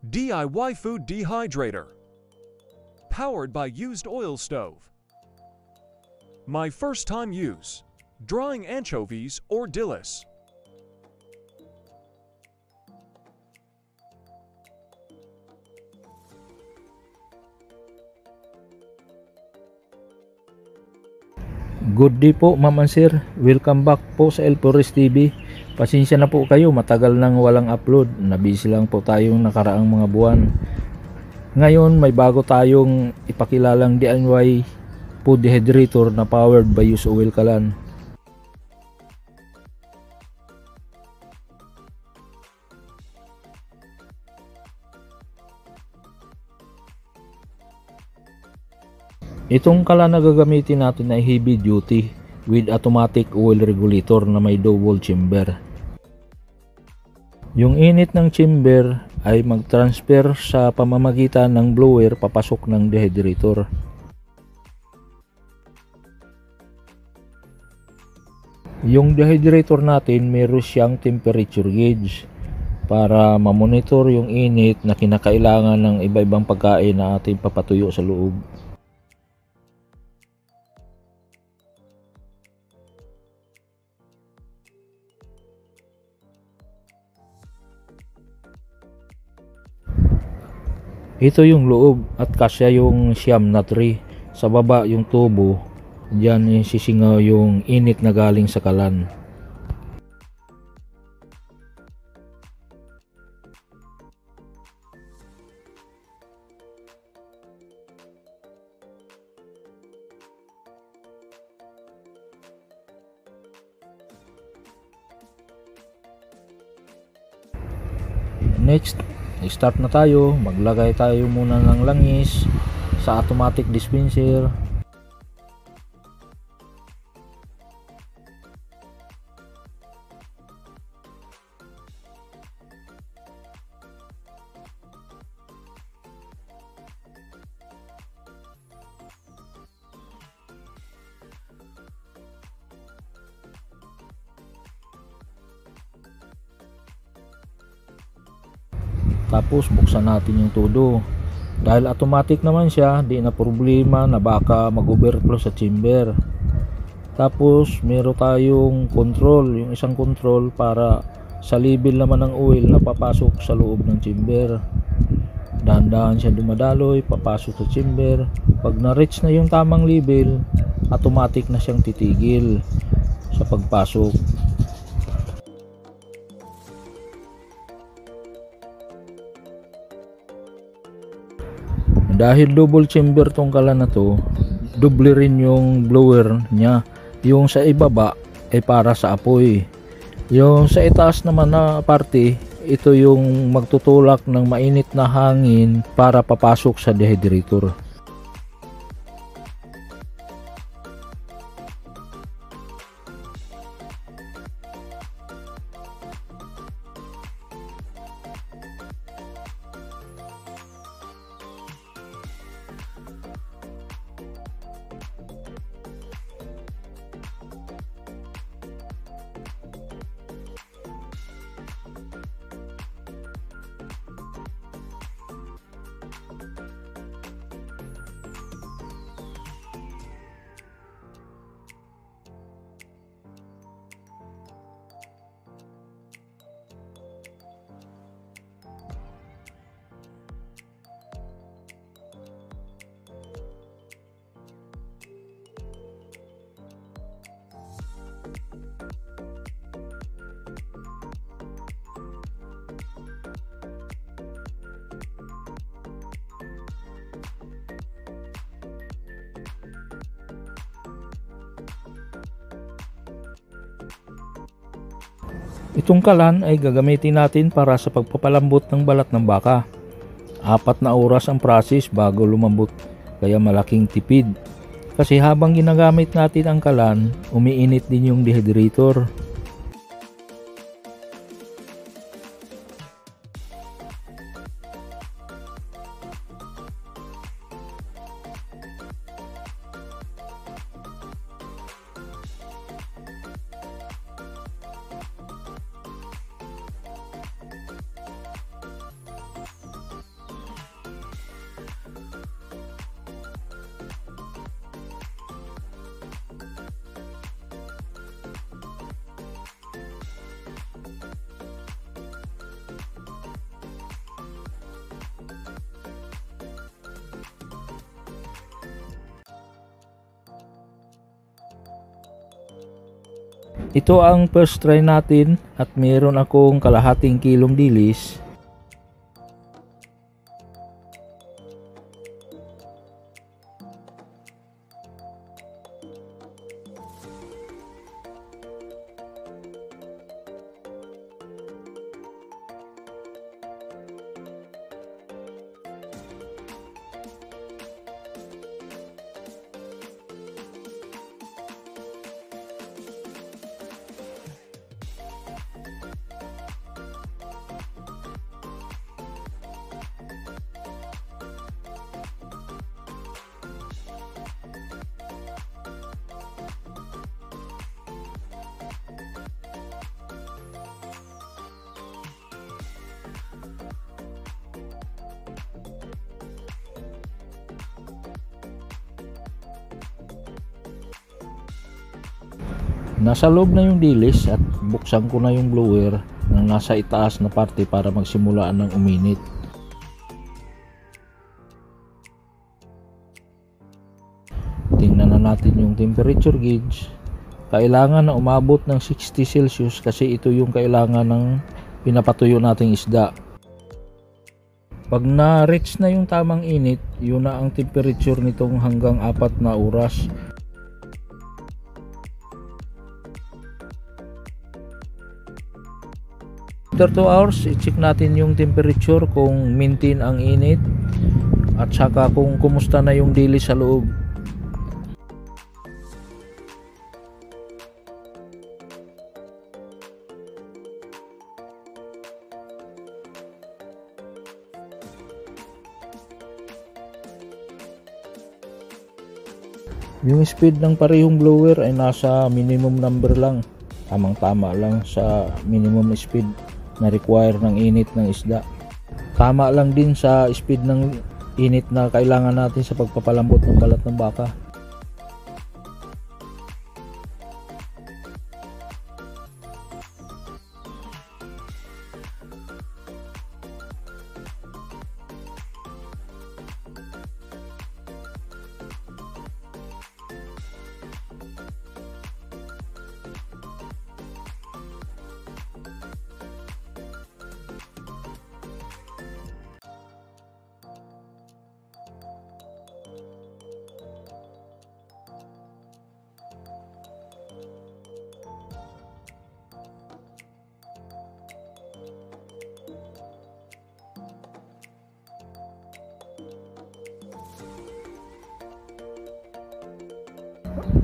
DIY food dehydrator. Powered by used oil stove. My first time use. Drying anchovies or dillis. Good day po ma'am and sir, welcome back po sa El Flores TV. Pasensya na po kayo, matagal nang walang upload, nabisi lang po tayong nakaraang mga buwan. Ngayon may bago tayong ipakilalang DIY food dehydrator na powered by used oil kalan. Itong kalan na gagamitin natin ay heavy duty with automatic oil regulator na may double chamber. Yung init ng chamber ay mag-transfer sa pamamagitan ng blower papasok ng dehydrator. Yung dehydrator natin meron siyang temperature gauge para mamonitor yung init na kinakailangan ng iba-ibang pagkain na ating papatuyo sa loob. Ito yung loob at kasya yung siyam na tray. Sa baba yung tubo, diyan sisingaw yung init na galing sa kalan. Next, start na tayo. Maglagay tayo muna ng langis sa automatic dispenser. Tapos buksan natin yung todo. Dahil automatic naman siya, di na problema na baka mag-overflow sa chamber. Tapos meron tayong control, yung isang control para sa level naman ng oil na papasok sa loob ng chamber. Dahan-dahan siya dumadaloy, papasok sa chamber. Pag na-reach na yung tamang level, automatic na siyang titigil sa pagpasok. Dahil double chamber tong kalan na to, double rin yung blower niya. Yung sa ibaba ay para sa apoy. Yung sa itaas naman na parte, ito yung magtutulak ng mainit na hangin para papasok sa dehydrator. Itong kalan ay gagamitin natin para sa pagpapalambot ng balat ng baka. 4 na oras ang process bago lumambot, kaya malaking tipid. Kasi habang ginagamit natin ang kalan, umiinit din yung dehydrator. Ito ang first try natin at meron akong kalahating kilong dilis. Nasa loob na yung dilis at buksan ko na yung blower na nasa itaas na parte para magsimula ng uminit. Tingnan na natin yung temperature gauge. Kailangan na umabot ng 60 Celsius kasi ito yung kailangan ng pinapatuyo nating isda. Pag na-reach na yung tamang init, yun na ang temperature nitong hanggang 4 na oras. After 2 hours, i-check natin yung temperature kung maintain ang init at saka kung kumusta na yung dilis sa loob. Yung speed ng parehong blower ay nasa minimum number lang. Tamang-tama lang sa minimum speed na require ng init ng isda. Tama lang din sa speed ng init na kailangan natin sa pagpapalambot ng balat ng baka.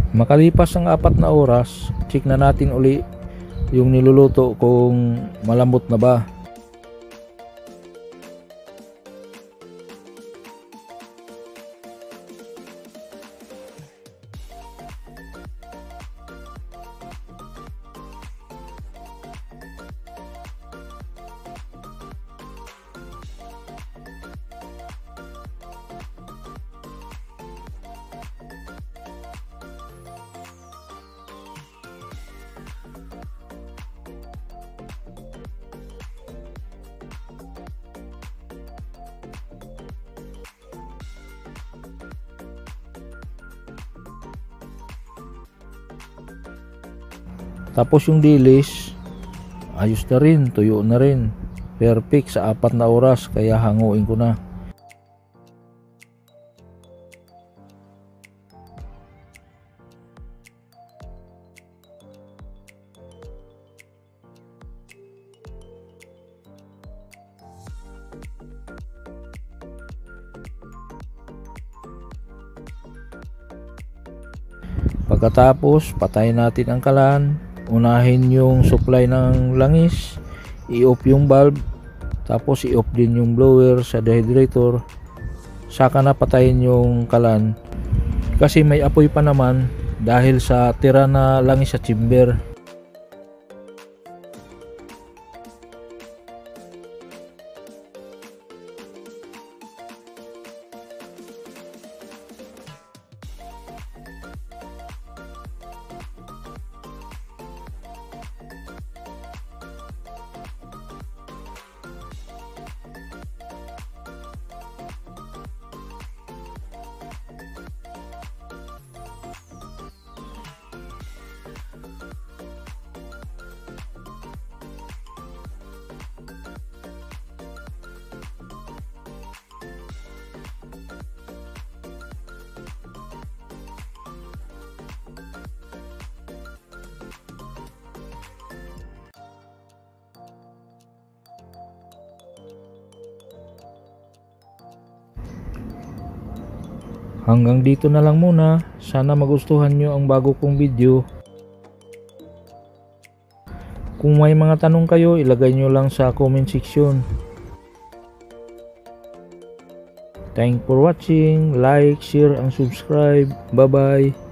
Makalipas ang 4 na oras, check na natin uli yung niluluto kung malambot na ba. Tapos yung dilis, ayos na rin, tuyo na rin. Perfect sa 4 na oras, kaya hanguin ko na. Pagkatapos, patayin natin ang kalan. Unahin yung supply ng langis, i-off yung valve, tapos i-off din yung blower sa dehydrator, saka na patayin yung kalan kasi may apoy pa naman dahil sa tira na langis sa chamber. Hanggang dito na lang muna. Sana magustuhan nyo ang bago kong video. Kung may mga tanong kayo, ilagay nyo lang sa comment section. Thanks for watching. Like, share, and subscribe. Bye bye.